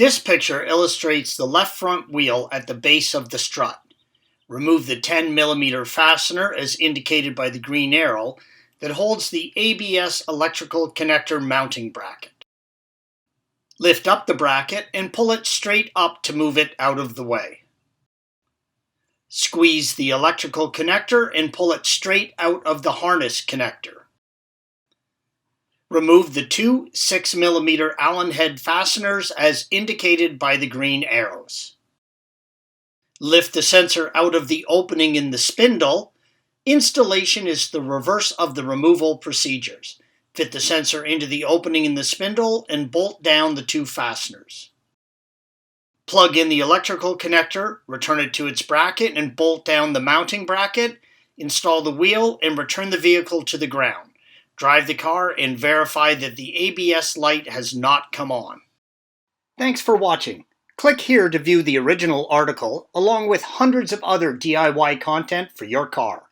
This picture illustrates the left front wheel at the base of the strut. Remove the 10mm fastener as indicated by the green arrow that holds the ABS electrical connector mounting bracket. Lift up the bracket and pull it straight up to move it out of the way. Squeeze the electrical connector and pull it straight out of the harness connector. Remove the two 6mm Allen head fasteners as indicated by the green arrows. Lift the sensor out of the opening in the spindle. Installation is the reverse of the removal procedures. Fit the sensor into the opening in the spindle and bolt down the two fasteners. Plug in the electrical connector, return it to its bracket and bolt down the mounting bracket. Install the wheel and return the vehicle to the ground. Drive the car and verify that the ABS light has not come on. Thanks for watching. Click here to view the original article along with hundreds of other DIY content for your car.